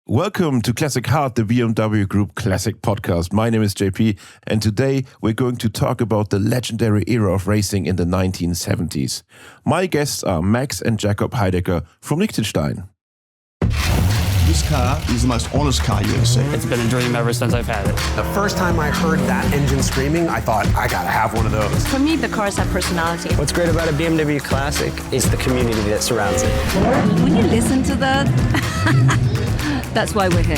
Welcome to Classic Heart, the BMW Group Classic podcast. My name is JP, and today we're going to talk about the legendary era of racing in the 1970s. My guests are Max and Jakob Heidegger from Liechtenstein. This car is the most honest car you ever see. It's been a dream ever since I've had it. The first time I heard that engine screaming, I thought, I gotta have one of those. For me, the cars have personality. What's great about a BMW Classic is the community that surrounds it. When you listen to that, that's why we're here.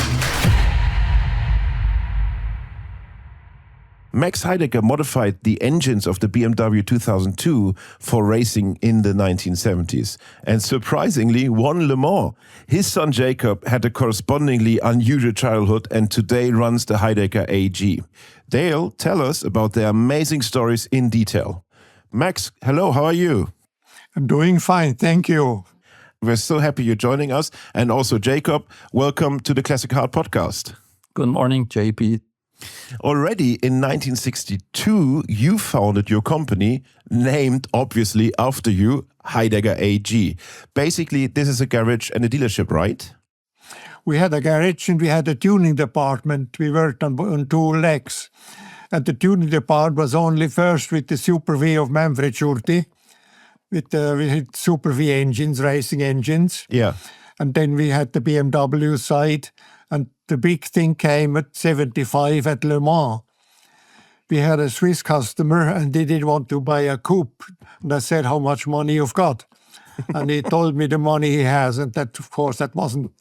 Max Heidegger modified the engines of the BMW 2002 for racing in the 1970s and surprisingly won Le Mans. His son Jakob had a correspondingly unusual childhood and today runs the Heidegger AG. They'll tell us about their amazing stories in detail. Max, hello, how are you? I'm doing fine, thank you. We're so happy you're joining us. And also Jakob, welcome to the Classic Heart podcast. Good morning, JP. Already in 1962, you founded your company, named obviously after you, Heidegger AG. Basically, this is a garage and a dealership, right? We had a garage and we had a tuning department. We worked on two legs. And the tuning department was only first with the Super V of Manfred Schurti, with Super V engines, racing engines. Yeah. And then we had the BMW side. And the big thing came at 75 at Le Mans. We had a Swiss customer and they didn't want to buy a coupe. And I said, how much money you've got? And he told me the money he has. And that, of course, that wasn't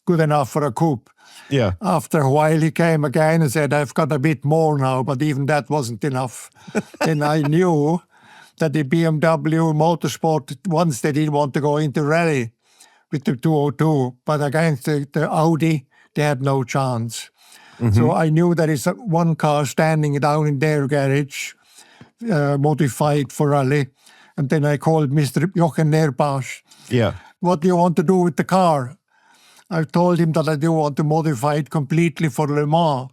good enough for a coupe. Yeah. After a while, he came again and said, I've got a bit more now, but even that wasn't enough. Then I knew that the BMW Motorsport, once they didn't want to go into rally with the 202, but against the Audi, they had no chance. Mm-hmm. So I knew there is one car standing down in their garage, modified for rally. And then I called Mr. Jochen Neerpasch. Yeah. What do you want to do with the car? I told him that I do want to modify it completely for Le Mans.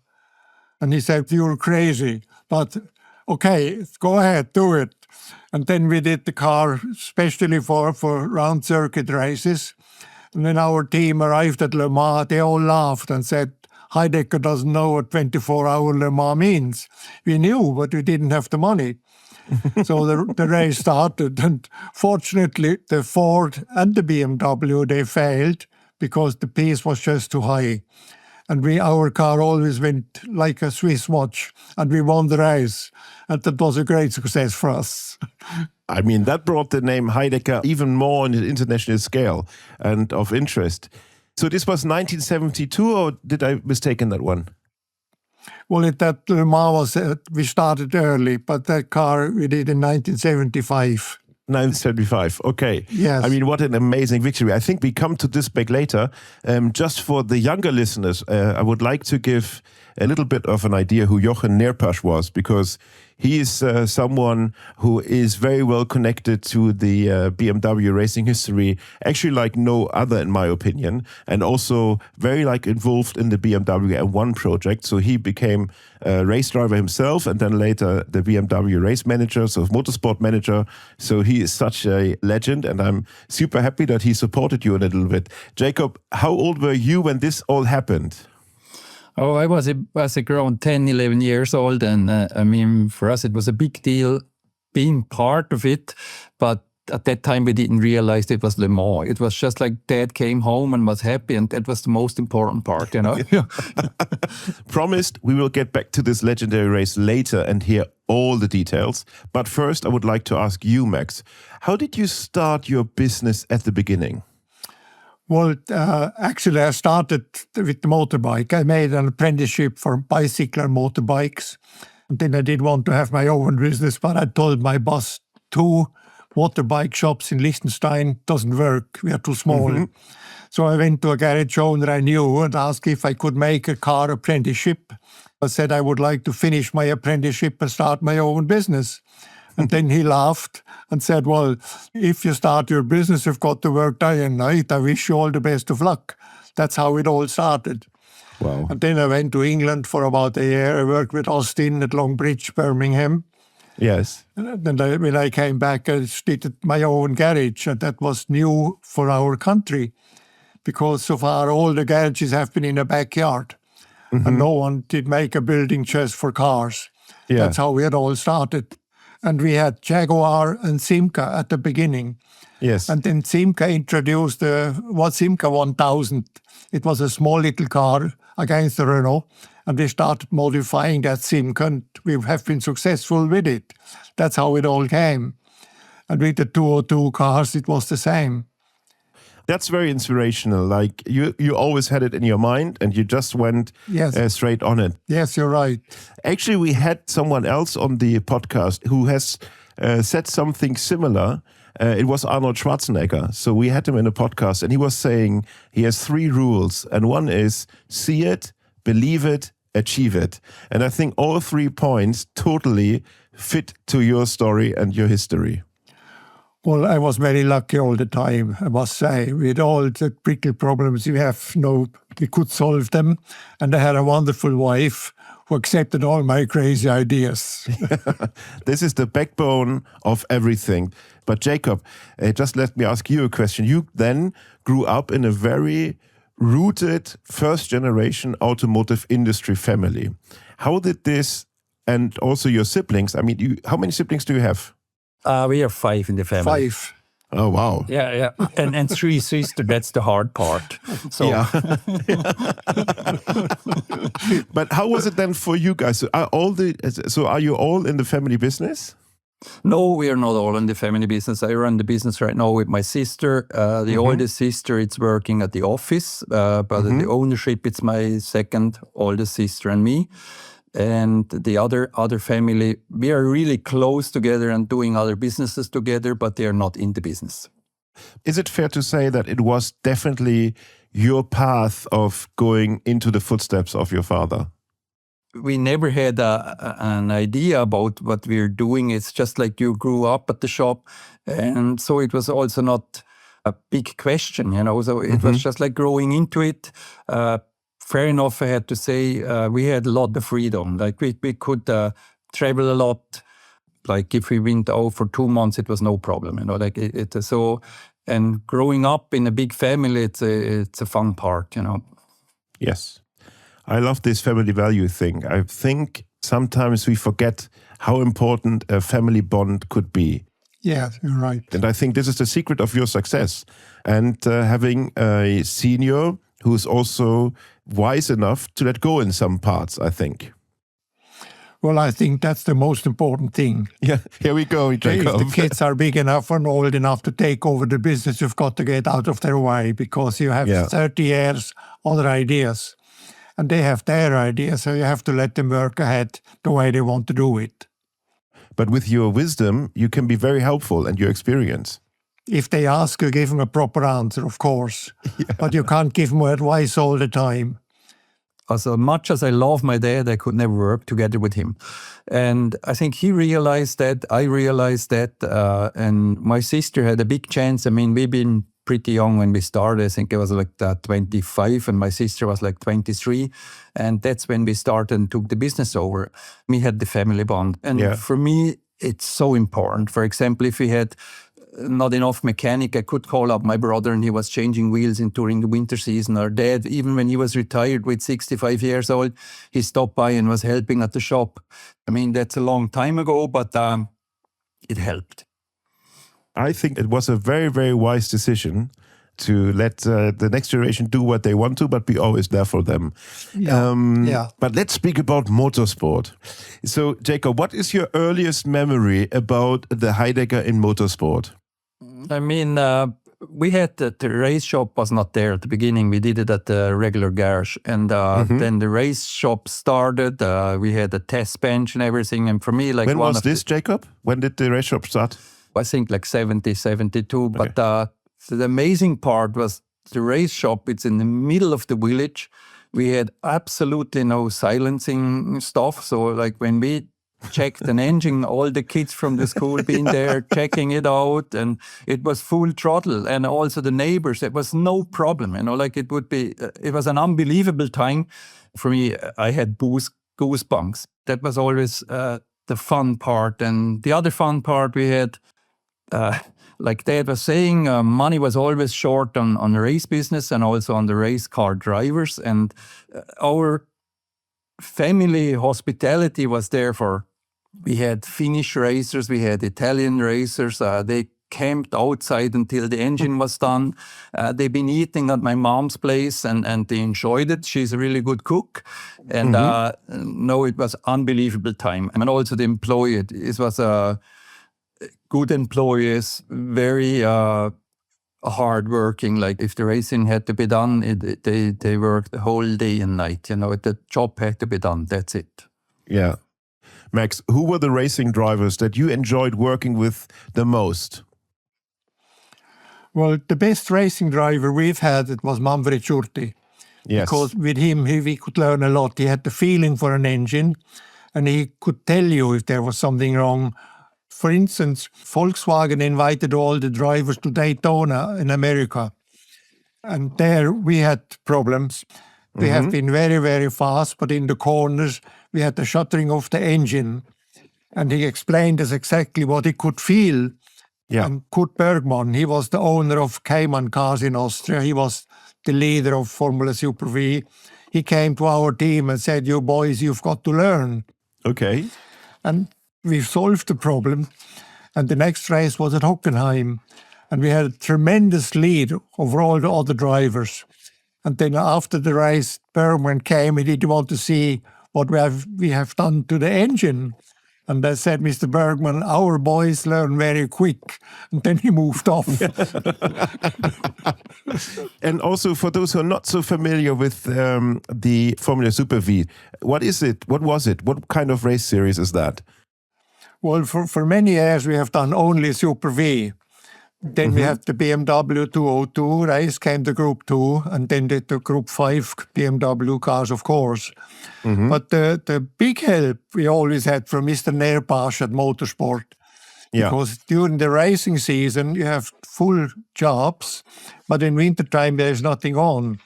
And he said, you're crazy. But okay, go ahead, do it. And then we did the car especially for round circuit races. And when our team arrived at Le Mans, they all laughed and said, Heidegger doesn't know what 24-hour Le Mans means. We knew, but we didn't have the money. So the race started. And fortunately, the Ford and the BMW, they failed because the pace was just too high. And our car always went like a Swiss watch, and we won the race. And that was a great success for us. I mean, that brought the name Heidegger even more on an international scale and of interest. So this was 1972, or did I mistake that one? Well, that Le Mans was, we started early, but that car we did in 1975. 1975, okay. Yes. I mean, what an amazing victory. I think we come to this back later. Just for the younger listeners, I would like to give a little bit of an idea who Jochen Neerpasch was, because he is someone who is very well connected to the BMW racing history, actually like no other in my opinion, and also very involved in the BMW M1 project. So he became a race driver himself and then later the BMW race manager, so motorsport manager. So he is such a legend and I'm super happy that he supported you a little bit. Jakob, how old were you when this all happened? Oh, I was around 10, 11 years old. And I mean, for us, it was a big deal being part of it. But at that time, we didn't realize it was Le Mans. It was just like Dad came home and was happy. And that was the most important part, you know. Promised, we will get back to this legendary race later and hear all the details. But first, I would like to ask you, Max, how did you start your business at the beginning? Well, actually, I started with the motorbike. I made an apprenticeship for bicycle and motorbikes. And then I did want to have my own business, but I told my boss 2 motorbike shops in Liechtenstein doesn't work. We are too small. Mm-hmm. So I went to a garage owner I knew and asked if I could make a car apprenticeship. I said I would like to finish my apprenticeship and start my own business. And then he laughed and said, well, if you start your business, you've got to work day and night. I wish you all the best of luck. That's how it all started. Wow. And then I went to England for about a year. I worked with Austin at Long Bridge, Birmingham. Yes. And then when I came back, I started my own garage. And that was new for our country because so far all the garages have been in the backyard. And no one did make a building just for cars. Yeah. That's how we had all started. And we had Jaguar and Simca at the beginning. Yes. And then Simca introduced Simca 1000. It was a small little car against the Renault. And we started modifying that Simca, and we have been successful with it. That's how it all came. And with the 202 cars, it was the same. That's very inspirational. Like you always had it in your mind and you just went straight on it. Yes, you're right. Actually, we had someone else on the podcast who has said something similar. It was Arnold Schwarzenegger. So we had him in a podcast and he was saying he has 3 rules. And one is see it, believe it, achieve it. And I think all 3 points totally fit to your story and your history. Well, I was very lucky all the time, I must say. With all the prickle problems we could solve them. And I had a wonderful wife who accepted all my crazy ideas. This is the backbone of everything. But Jakob, just let me ask you a question. You then grew up in a very rooted first-generation automotive industry family. How did this, and also your siblings, I mean, how many siblings do you have? We are 5 in the family. 5. Oh, wow. Yeah. And 3 sisters, that's the hard part. So Yeah. But how was it then for you guys? Are you all in the family business? No, we are not all in the family business. I run the business right now with my sister. The oldest sister, it's working at the office, but the ownership, it's my second oldest sister and me. And the other family, we are really close together and doing other businesses together, but they are not in the business. Is it fair to say that it was definitely your path of going into the footsteps of your father? We never had an idea about what we're doing. It's just like you grew up at the shop. And so it was also not a big question, So it was just like growing into it. Fair enough, I had to say, we had a lot of freedom. Like we could travel a lot. Like if we went out for 2 months, it was no problem, and growing up in a big family, it's a fun part, Yes. I love this family value thing. I think sometimes we forget how important a family bond could be. Yeah, you're right. And I think this is the secret of your success. And having a senior who's also wise enough to let go in some parts, I think. Well, I think that's the most important thing. Yeah, here we go, Jakob. If the kids are big enough and old enough to take over the business, you've got to get out of their way because you have 30 years other ideas. And they have their ideas, so you have to let them work ahead the way they want to do it. But with your wisdom, you can be very helpful and your experience. If they ask, you give them a proper answer, of course. Yeah. But you can't give them advice all the time. As much as I love my dad, I could never work together with him. And I think he realized that, I realized that, and my sister had a big chance. I mean, we've been pretty young when we started. I think I was like 25 and my sister was like 23. And that's when we started and took the business over. We had the family bond. And for me, it's so important. For example, if we had not enough mechanic, I could call up my brother and he was changing wheels during the winter season. Or dad, even when he was retired with 65 years old, he stopped by and was helping at the shop. I mean, that's a long time ago, but it helped. I think it was a very, very wise decision to let the next generation do what they want to, but be always there for them. But let's speak about motorsport. So, Jakob, what is your earliest memory about the Heidegger in motorsport? I mean, we had the race shop was not there at the beginning. We did it at the regular garage. And then the race shop started. We had a test bench and everything. And for me, like... When was this, Jakob? When did the race shop start? I think like 70, 72. Okay. But the amazing part was the race shop. It's in the middle of the village. We had absolutely no silencing stuff. So like when we checked an engine, all the kids from the school being there, checking it out. And it was full throttle. And also the neighbors, it was no problem. Like it was an unbelievable time. For me, I had goosebumps. That was always the fun part. And the other fun part we had, like Dad was saying, money was always short on the race business and also on the race car drivers. And our family hospitality was there we had Finnish racers, we had Italian racers. They camped outside until the engine was done. They've been eating at my mom's place and they enjoyed it. She's a really good cook. And no, it was unbelievable time. And also the employee, it was good employees, very hardworking. Like if the racing had to be done, they worked the whole day and night. The job had to be done. That's it. Yeah. Max, who were the racing drivers that you enjoyed working with the most? Well, the best racing driver we've had, it was Manfred Schurti. Yes. Because with him, we could learn a lot. He had the feeling for an engine, and he could tell you if there was something wrong. For instance, Volkswagen invited all the drivers to Daytona in America. And there we had problems. We have been very, very fast, but in the corners, we had the shuttering of the engine. And he explained us exactly what he could feel. Yeah. And Kurt Bergmann, he was the owner of Cayman Cars in Austria. He was the leader of Formula Super V. He came to our team and said, "You boys, you've got to learn." Okay. And we solved the problem. And the next race was at Hockenheim. And we had a tremendous lead over all the other drivers. And then after the race, Bergman came and he didn't want to see what we have done to the engine. And I said, "Mr. Bergman, our boys learn very quick." And then he moved off. And also for those who are not so familiar with the Formula Super V, what is it? What was it? What kind of race series is that? Well, for many years we have done only Super V. Then we had the BMW 202 race, came the Group 2, and then the Group 5 BMW cars, of course. But the big help we always had from Mr. Nerpasch at Motorsport. Yeah. Because during the racing season, you have full jobs, but in wintertime, there's nothing on.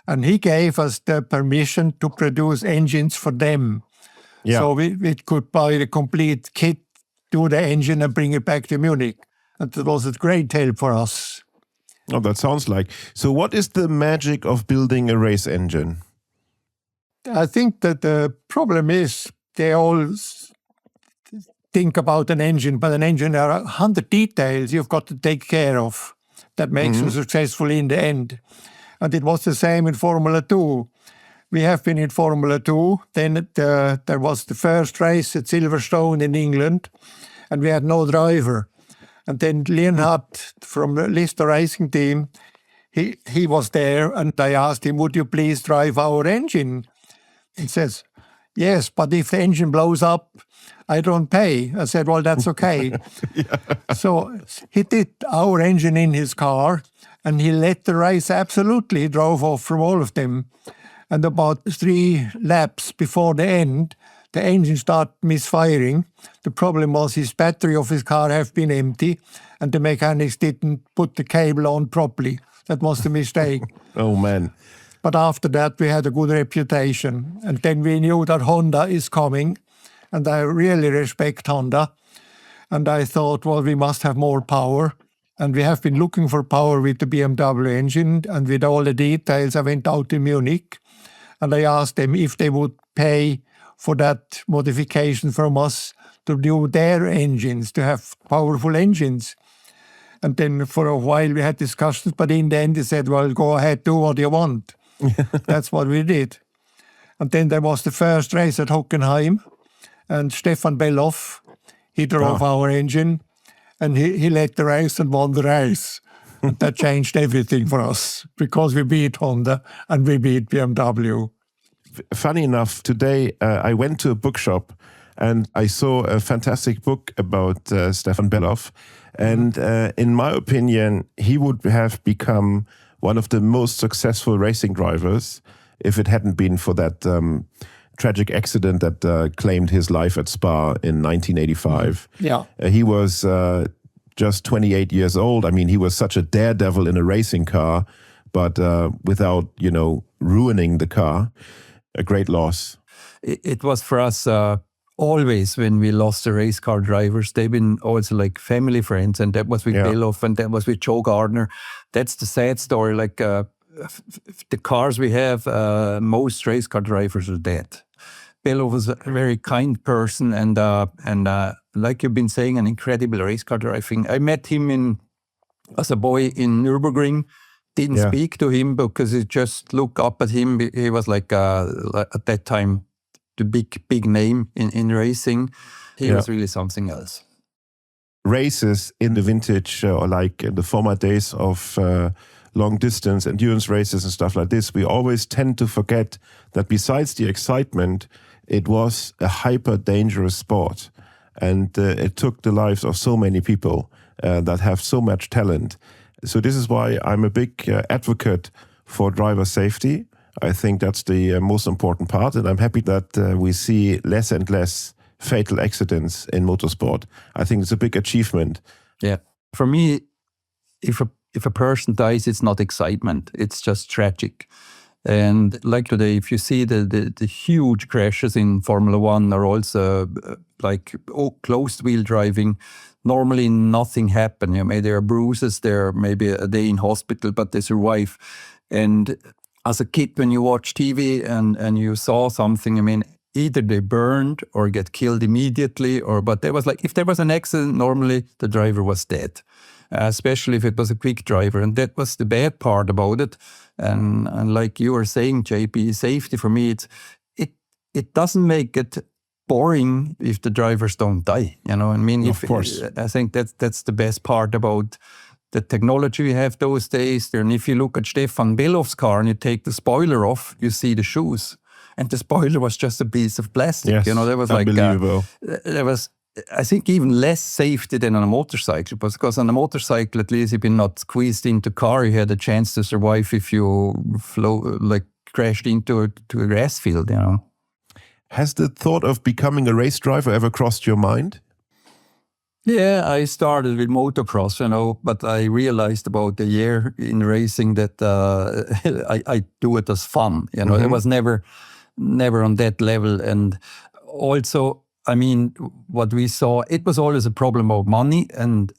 And he gave us the permission to produce engines for them. Yeah. So we could buy the complete kit, do the engine, and bring it back to Munich. And it was a great help for us. Oh, that sounds like. So what is the magic of building a race engine? I think that the problem is they all think about an engine, but an engine, there are 100 details you've got to take care of that makes you successful in the end. And it was the same in Formula 2. We have been in Formula 2. Then there was the first race at Silverstone in England, and we had no driver. And then Leonhard from the Lister Racing Team, he was there, and I asked him, "Would you please drive our engine?" He says, "Yes, but if the engine blows up, I don't pay." I said, "Well, that's okay." So he did our engine in his car, and he led the race absolutely. He drove off from all of them. And about 3 laps before the end, the engine started misfiring. The problem was his battery of his car had been empty, and the mechanics didn't put the cable on properly. That was the mistake. Oh, man. But after that, we had a good reputation. And then we knew that Honda is coming, and I really respect Honda. And I thought, well, we must have more power. And we have been looking for power with the BMW engine, and with all the details, I went out to Munich, and I asked them if they would pay for that modification from us to do their engines, to have powerful engines. And then for a while we had discussions, but in the end they said, "Well, go ahead, do what you want." That's what we did. And then there was the first race at Hockenheim, and Stefan Belloff, he drove our engine, and he led the race and won the race. And that changed everything for us, because we beat Honda and we beat BMW. Funny enough, today I went to a bookshop and I saw a fantastic book about Stefan Belloff. And in my opinion, he would have become one of the most successful racing drivers if it hadn't been for that tragic accident that claimed his life at Spa in 1985. Yeah. He was just 28 years old. I mean, he was such a daredevil in a racing car, but without, ruining the car. A great loss. It was for us always when we lost the race car drivers, they've been also like family friends, and that was with Beloff and that was with Joe Gardner. That's the sad story. Like the cars we have, most race car drivers are dead. Beloff was a very kind person and like you've been saying, an incredible race car driving. I met him as a boy in Nürburgring. Didn't speak to him because he just looked up at him. He was like at that time the big name in racing. He was really something else. Races in the vintage or like in the former days of long distance endurance races and stuff like this, we always tend to forget that besides the excitement, it was a hyper dangerous sport, and it took the lives of so many people that have so much talent. So this is why I'm a big advocate for driver safety. I think that's the most important part, and I'm happy that we see less and less fatal accidents in motorsport. I think it's a big achievement. Yeah. For me, if a person dies, it's not excitement. It's just tragic. And like today, if you see the huge crashes in Formula One or also like closed wheel driving, normally nothing happened. Maybe there are bruises, there maybe a day in hospital, but they survive. And as a kid, when you watch TV and you saw something, I mean, either they burned or get killed immediately, but there was like, if there was an accident, normally the driver was dead, especially if it was a quick driver. And that was the bad part about it. And like you were saying, JP, safety for me, it doesn't make it boring if the drivers don't die. You know, I mean, of course. I think that's the best part about the technology we have those days. And if you look at Stefan Beloff's car and you take the spoiler off, you see the shoes. And the spoiler was just a piece of plastic. Yes, you know, there was unbelievable. There was, I think, even less safety than on a motorcycle. Because on a motorcycle, at least, if you're not squeezed into a car, you had a chance to survive if you crashed into a grass field, you know. Has the thought of becoming a race driver ever crossed your mind? Yeah, I started with motocross, you know, but I realized about a year in racing that I do it as fun. You know, It was never on that level. And also, I mean, what we saw, it was always a problem of money, and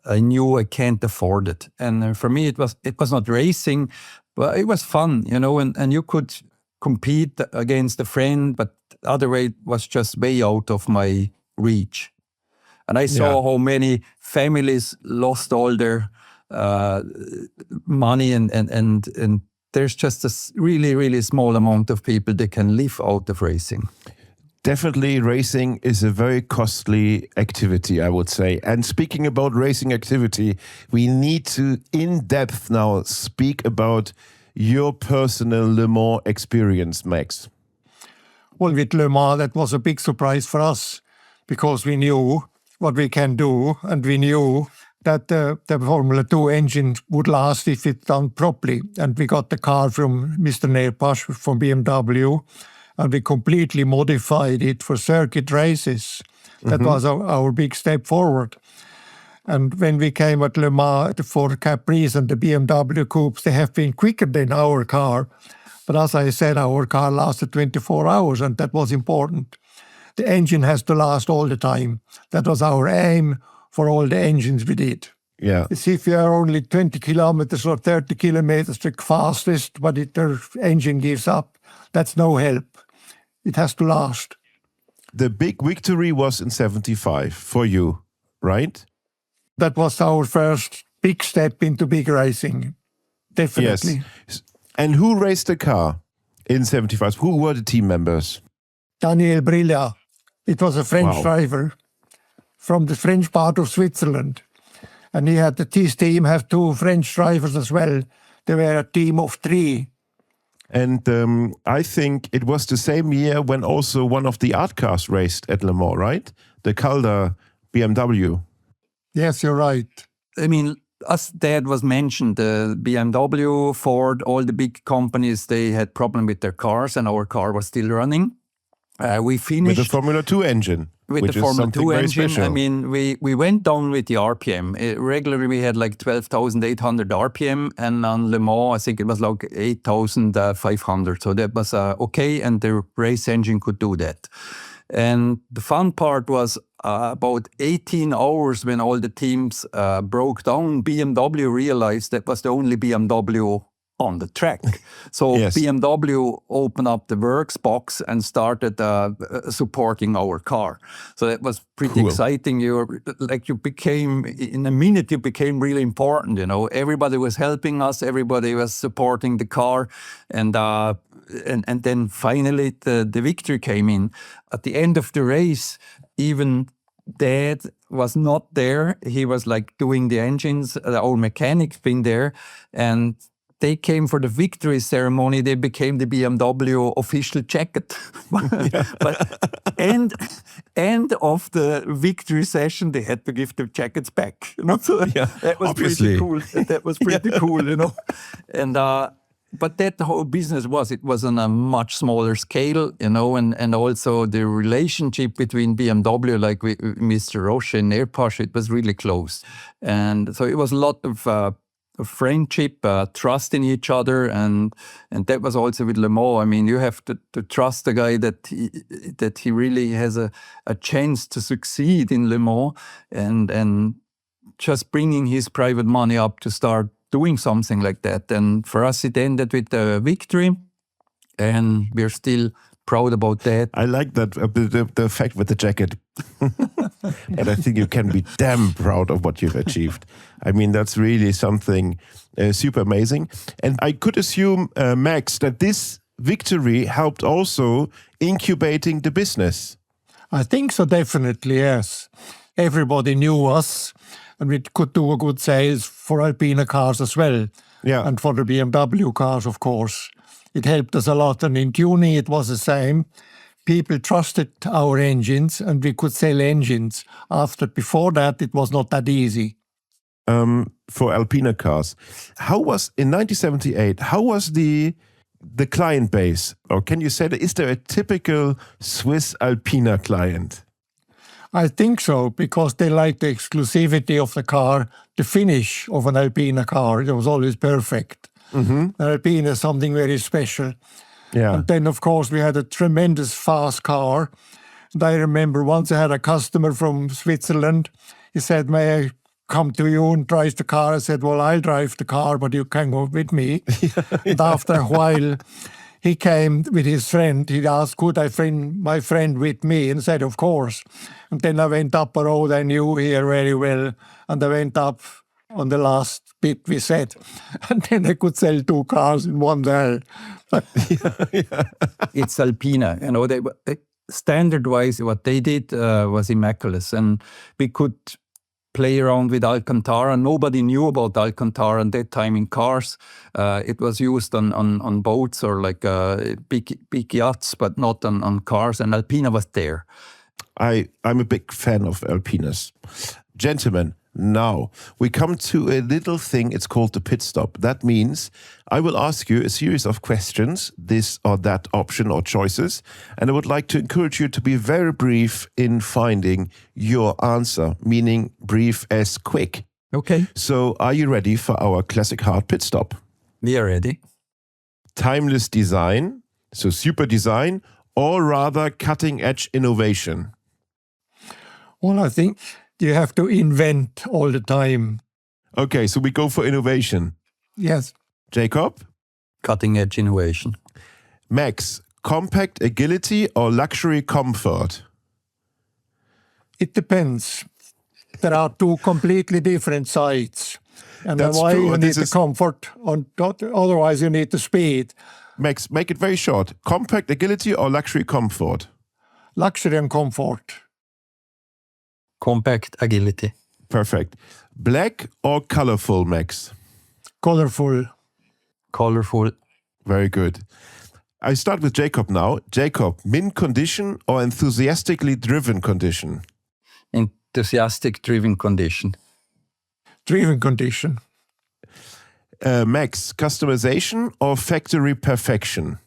I knew I can't afford it. And for me, it was not racing, but it was fun, you know, and you could compete against a friend, but the other way was just way out of my reach. And I saw how many families lost all their money, and there's just a really, really small amount of people that can live out of racing. Definitely, racing is a very costly activity, I would say. And speaking about racing activity, we need to, in depth now, speak about your personal Le Mans experience, Max. Well, with Le Mans, that was a big surprise for us because we knew what we can do, and we knew that the Formula 2 engine would last if it's done properly. And we got the car from Mr. Nerpasch from BMW, and we completely modified it for circuit races. That was our big step forward. And when we came at Le Mans, the Ford Caprice and the BMW Coupes, they have been quicker than our car. But as I said, our car lasted 24 hours, and that was important. The engine has to last all the time. That was our aim for all the engines we did. Yeah. It's if you are only 20 kilometers or 30 kilometers the fastest, but the engine gives up, that's no help. It has to last. The big victory was in 75 for you, right? That was our first big step into big racing, definitely. Yes. And who raced the car in 75? Who were the team members? Daniel Brilla. It was a French driver from the French part of Switzerland. And his team have two French drivers as well. They were a team of 3. And I think it was the same year when also one of the art cars raced at Le Mans, right? The Calder BMW. Yes, you're right. I mean, as Dad was mentioned, BMW, Ford, all the big companies, they had problem with their cars, and our car was still running. We finished with the Formula 2 engine. With the Formula 2 engine, special. I mean, we went down with the RPM. Regularly, we had like 12,800 RPM, and on Le Mans, I think it was like 8,500. So that was okay, and the race engine could do that. And the fun part was about 18 hours when all the teams broke down, BMW realized that was the only BMW on the track. So Yes. BMW opened up the works box and started supporting our car. So that was pretty Cool. exciting. In a minute, you became really important, you know. Everybody was helping us, everybody was supporting the car. And then finally the victory came in. At the end of the race, even Dad was not there. He was like doing the engines, our mechanic been there. And they came for the victory ceremony. They became the BMW official jacket. But end of the victory session, they had to give the jackets back. You know, so that was obviously. pretty cool. That was pretty cool, you know. And but that whole business was on a much smaller scale, you know, and also the relationship between BMW, like with Mr. Roche and Airposh, it was really close. And so it was a lot of friendship, trust in each other, and that was also with Le Mans. I mean, you have to trust the guy that he really has a chance to succeed in Le Mans, and just bringing his private money up to start doing something like that. And for us, it ended with a victory, and we're still proud about that. I like that, the fact with the jacket. And I think you can be damn proud of what you've achieved. I mean, that's really something super amazing. And I could assume, Max, that this victory helped also incubating the business. I think so, definitely, yes. Everybody knew us, and we could do a good sales for Alpina cars as well. Yeah. And for the BMW cars, of course. It helped us a lot. And in tuning, it was the same. People trusted our engines, and we could sell engines. Before that, it was not that easy. For Alpina cars. In 1978, how was the client base? Or can you say that, is there a typical Swiss Alpina client? I think so, because they like the exclusivity of the car, the finish of an Alpina car. It was always perfect. Mm-hmm. Alpina is something very special. Yeah. And then, of course, we had a tremendous fast car. And I remember once I had a customer from Switzerland. He said, "May I come to you and drive the car?" I said, "Well, I'll drive the car, but you can go with me." And after a while, he came with his friend. He asked, "Could I bring my friend with me?" And said, "Of course." And then I went up a road I knew here very well. And I went up on the last bit we said. And then I could sell 2 cars in one day. It's Alpina. You know, standard-wise, what they did was immaculate. And we could play around with Alcantara. Nobody knew about Alcantara at that time in cars. It was used on boats or like big yachts, but not on cars. And Alpina was there. I'm a big fan of Alpinas. Gentlemen, now we come to a little thing, it's called the pit stop. That means I will ask you a series of questions, this or that option or choices, and I would like to encourage you to be very brief in finding your answer, meaning brief as quick. Okay. So are you ready for our classic hard pit stop? We are ready. Timeless design, so super design, or rather cutting edge innovation? Well, I think you have to invent all the time. Okay, so we go for innovation. Yes. Jakob? Cutting edge innovation. Max, compact agility or luxury comfort? It depends. There are 2 completely different sides. And That's why true, you and need this the is- comfort, otherwise you need the speed. Max, make it very short. Compact agility or luxury comfort? Luxury and comfort. Compact agility. Perfect. Black or colorful, Max? Colorful. Colorful. Very good. I start with Jakob now. Jakob, mint condition or enthusiastically driven condition? Enthusiastic driven condition. Driven condition. Max, customization or factory perfection?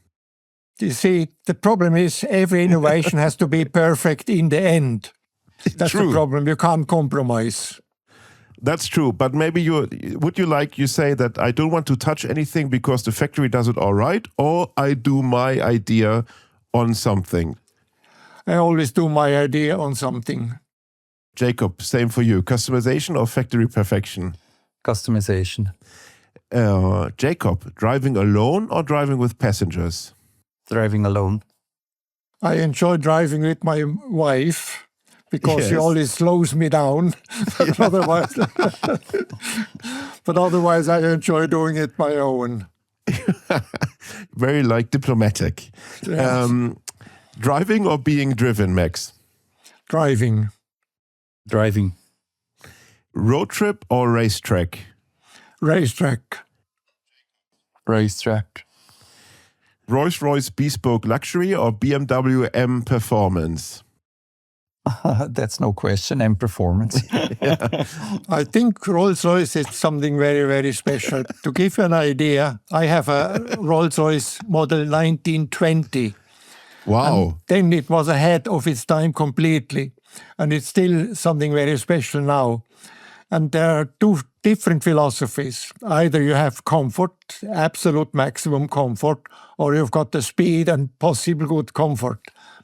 You see, the problem is every innovation has to be perfect in the end. That's True. the problem. You can't compromise. That's true, but maybe you say that I don't want to touch anything because the factory does it all right, or I do my idea on something. I always do my idea on something. Jakob, same for you. Customization or factory perfection? Customization. Jakob, driving alone or driving with passengers? Driving alone. I enjoy driving with my wife because she Yes. always slows me down. But otherwise, I enjoy doing it my own. Very diplomatic. Yes. Driving or being driven, Max? Driving. Driving. Road trip or racetrack? Racetrack. Racetrack. Rolls-Royce bespoke luxury or BMW M performance? That's no question. And performance. I think Rolls-Royce is something very, very special. To give you an idea, I have a Rolls-Royce model 1920. Wow. Then it was ahead of its time completely. And it's still something very special now. And there are two different philosophies. Either you have comfort, absolute maximum comfort, or you've got the speed and possible good comfort.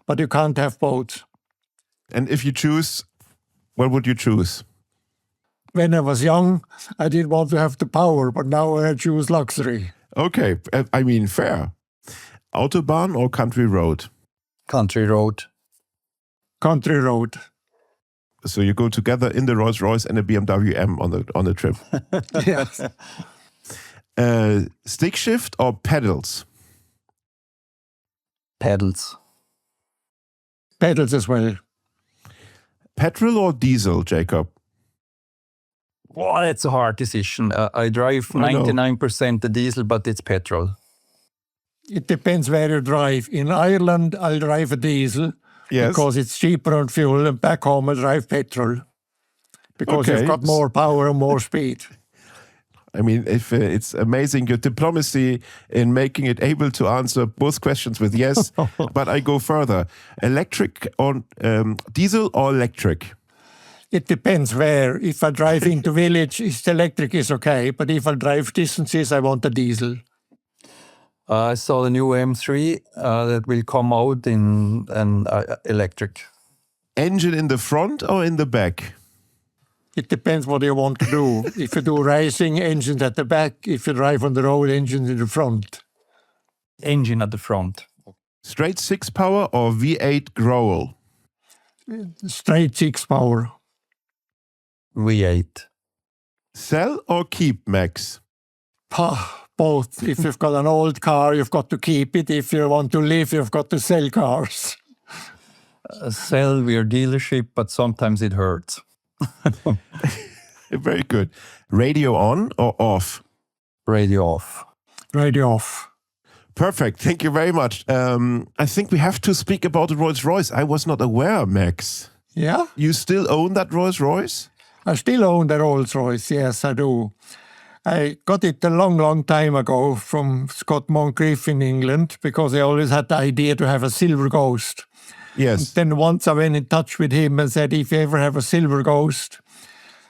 But you can't have both. And if you choose, what would you choose? When I was young, I didn't want to have the power, but now I choose luxury. Okay, I mean, fair. Autobahn or country road? Country road. Country road. So you go together in the Rolls-Royce and a BMW M on the trip. Yes. Stick shift or pedals? Pedals. Pedals as well. Petrol or diesel, Jakob? Well, that's a hard decision. I drive I know. 99% the diesel, but it's petrol. It depends where you drive. In Ireland, I'll drive a diesel Yes. because it's cheaper on fuel, and back home I drive petrol because Okay. you've got more power and more speed. I mean, if it's amazing your diplomacy in making it able to answer both questions with yes, but I go further. Electric or diesel or electric? It depends where. If I drive into village, electric is okay, but if I drive distances, I want a diesel. I saw the new M3 that will come out in an electric. Engine in the front or in the back? It depends what you want to do. If you do racing, engines at the back. If you drive on the road, engines in the front. Engine at the front. Straight 6 power or V8 growl? Straight 6 power. V8. Sell or keep, Max? Both. If you've got an old car, you've got to keep it. If you want to live, you've got to sell cars. Sell, we're dealership, but sometimes it hurts. Very good. Radio on or off? Radio off. Radio off. Perfect. Thank you very much. I think we have to speak about the Rolls-Royce. I was not aware, Max. Yeah? You still own that Rolls-Royce? I still own the Rolls-Royce. Yes, I do. I got it a long, long time ago from Scott Moncrief in England because I always had the idea to have a silver ghost. Yes. Then once I went in touch with him and said, if you ever have a silver ghost,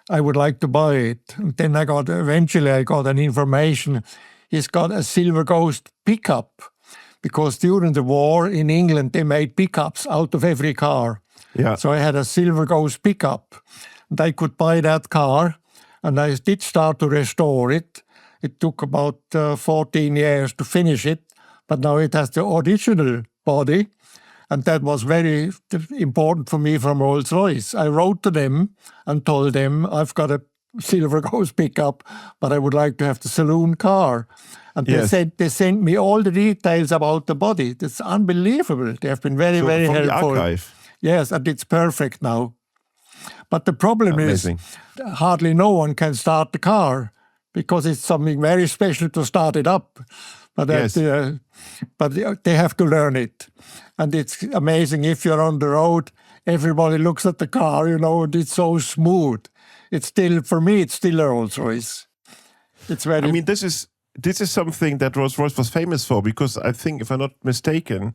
I would like to buy it. And then eventually I got an information. He's got a silver ghost pickup because during the war in England, they made pickups out of every car. Yeah. So I had a silver ghost pickup and I could buy that car and I did start to restore it. It took about 14 years to finish it, but now it has the original body. And that was very important for me from Rolls-Royce. I wrote to them and told them, I've got a silver ghost pickup, but I would like to have the saloon car. And Yes. they sent me all the details about the body. It's unbelievable. They have been very, So very from helpful. the archive. Yes, and it's perfect now. But the problem Amazing. is hardly no one can start the car because it's something very special to start it up. But, Yes. but they have to learn it. And it's amazing if you're on the road, everybody looks at the car, and it's so smooth. It's still, for me, it's still a Rolls-Royce. It's very... I mean, this is something that Rolls-Royce was famous for because I think, if I'm not mistaken,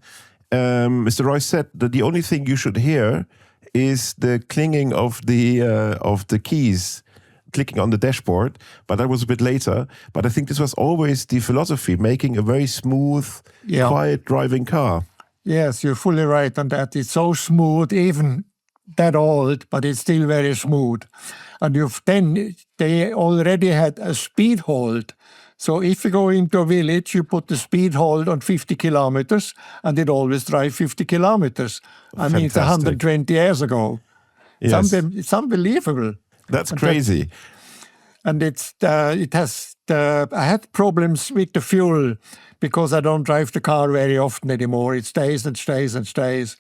Mr. Royce said that the only thing you should hear is the clanging of the keys, clicking on the dashboard. But that was a bit later. But I think this was always the philosophy, making a very smooth, quiet driving car. Yes, you're fully right on that. It's so smooth, even that old, but it's still very smooth. And they already had a speed hold. So if you go into a village, you put the speed hold on 50 kilometers, and it always drives 50 kimeters. I mean, it's 120 years ago. Yes. It's unbelievable. That's crazy. And I had problems with the fuel because I don't drive the car very often anymore. It stays and stays and stays.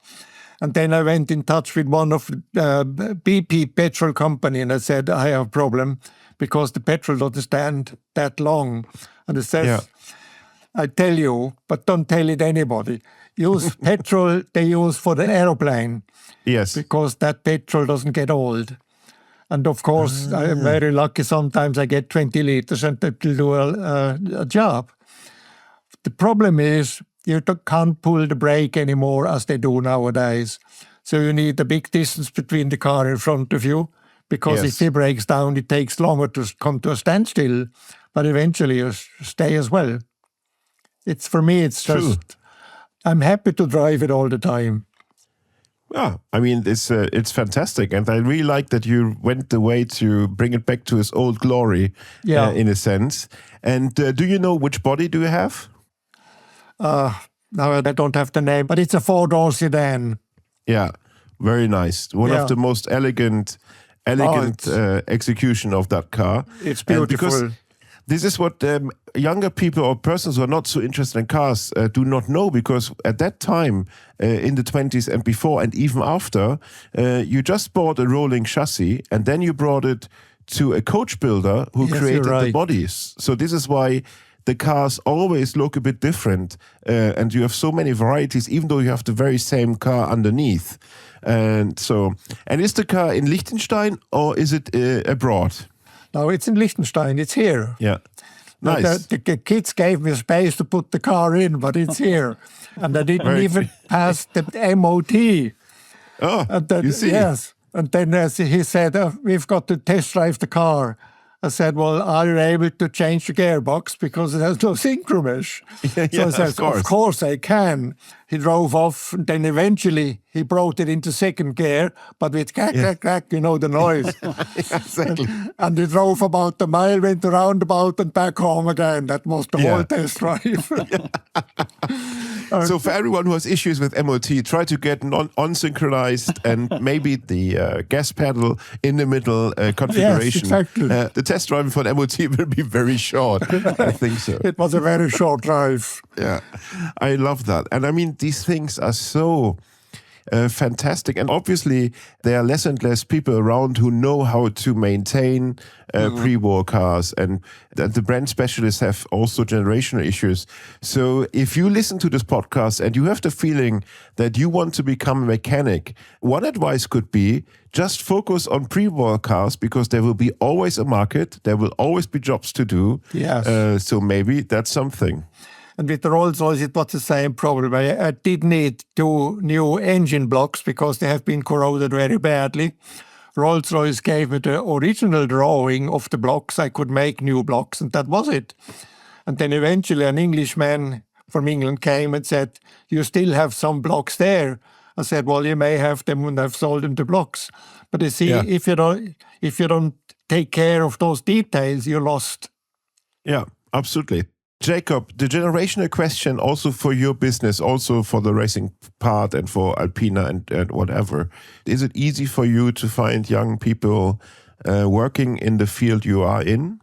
And then I went in touch with one of the BP petrol company, and I said, I have a problem because the petrol doesn't stand that long. And it says, I tell you, but don't tell it anybody. Use petrol they use for the aeroplane. Yes. Because that petrol doesn't get old. And of course, I'm very lucky. Sometimes I get 20 liters and it will do a job. The problem is you can't pull the brake anymore as they do nowadays. So you need a big distance between the car in front of you, because if it breaks down, it takes longer to come to a standstill. But eventually you stay as well. For me, it's just, I'm happy to drive it all the time. Yeah, I mean, it's fantastic. And I really like that you went the way to bring it back to its old glory, in a sense. And do you know which body do you have? No, I don't have the name, but it's a 4-door sedan. Yeah, very nice. One of the most elegant execution of that car. It's beautiful. This is what younger people or persons who are not so interested in cars do not know, because at that time, in the 20s and before and even after, you just bought a rolling chassis and then you brought it to a coach builder who created the bodies. So this is why the cars always look a bit different, and you have so many varieties, even though you have the very same car underneath. And is the car in Liechtenstein or is it abroad? No, it's in Liechtenstein. It's here. Yeah. Nice. The kids gave me space to put the car in, but it's here. And I didn't even pass the MOT. Oh, you see. Yes. And then he said, we've got to test drive the car. I said, well, are you able to change the gearbox because it has no synchro mesh? So I said, of course I can. He drove off, and then eventually he brought it into second gear, but with crack, you know, the noise. Exactly. And he drove about a mile, went a roundabout and back home again. That was the whole test drive. So for everyone who has issues with MOT, try to get unsynchronized and maybe the gas pedal in the middle configuration. Yes, exactly. The test drive for an MOT will be very short. I think so. It was a very short drive. Yeah, I love that. And I mean, these things are so fantastic. And obviously, there are less and less people around who know how to maintain pre-war cars. And the brand specialists have also generational issues. So if you listen to this podcast and you have the feeling that you want to become a mechanic, one advice could be just focus on pre-war cars, because there will be always a market. There will always be jobs to do. Yes. So maybe that's something. And with the Rolls-Royce, it was the same problem. I did need 2 new engine blocks because they have been corroded very badly. Rolls-Royce gave me the original drawing of the blocks. I could make new blocks, and that was it. And then eventually an Englishman from England came and said, you still have some blocks there. I said, well, you may have them when I've sold them the blocks. But you see, if you don't take care of those details, you're lost. Yeah, absolutely. Jakob, the generational question also for your business, also for the racing part and for Alpina and whatever. Is it easy for you to find young people working in the field you are in?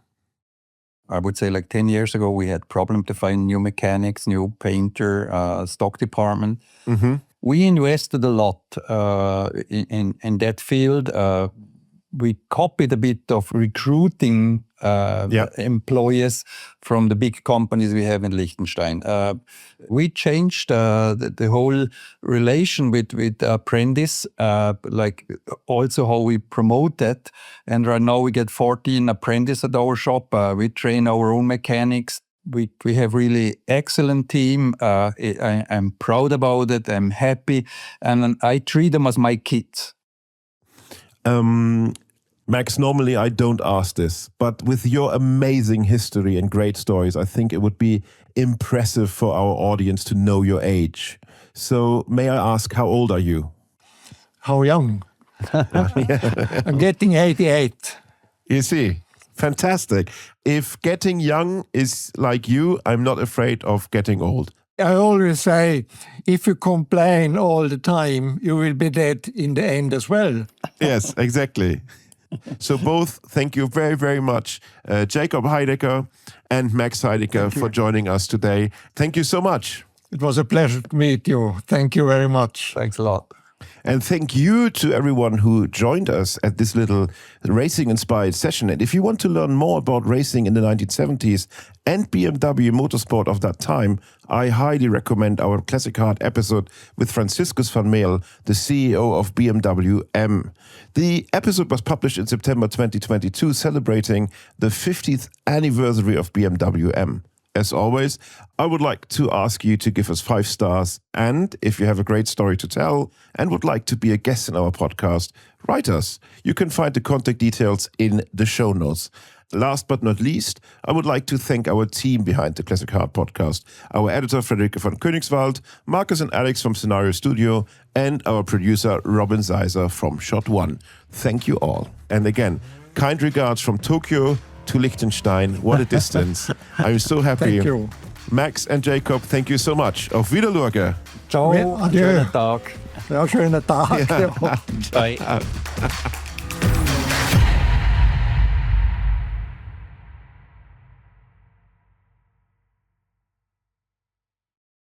I would say like 10 years ago, we had problem to find new mechanics, new painter, stock department. Mm-hmm. We invested a lot in that field. We copied a bit of recruiting employees from the big companies we have in Liechtenstein. We changed the whole relation with apprentice, like also how we promote that. And right now we get 14 apprentices at our shop. We train our own mechanics. We have really excellent team. I'm proud about it. I'm happy. And I treat them as my kids. Max, normally I don't ask this, but with your amazing history and great stories, I think it would be impressive for our audience to know your age. So may I ask, how old are you? How young? I'm getting 88. You see, fantastic. If getting young is like you, I'm not afraid of getting old. I always say, if you complain all the time, you will be dead in the end as well. Yes, exactly. So both, thank you very, very much, Jakob Heidegger and Max Heidegger for joining us today. Thank you so much. It was a pleasure to meet you. Thank you very much. Thanks a lot. And thank you to everyone who joined us at this little racing-inspired session. And if you want to learn more about racing in the 1970s and BMW Motorsport of that time, I highly recommend our Classic Heart episode with Franciscus van Meel, the CEO of BMW M. The episode was published in September 2022, celebrating the 50th anniversary of BMW M. As always, I would like to ask you to give us 5 stars. And if you have a great story to tell and would like to be a guest in our podcast, write us. You can find the contact details in the show notes. Last but not least, I would like to thank our team behind the Classic Heart podcast, our editor Friederike von Königswald, Marcus and Alex from Scenario Studio, and our producer Robin Seiser from Shot One. Thank you all. And again, kind regards from Tokyo to Liechtenstein. What a distance. I'm so happy. Thank you. Max and Jakob, thank you so much. Auf Wiedersehen. Ciao, Adieu. schönen Tag. Ja, schönen Tag. Ja. Bye.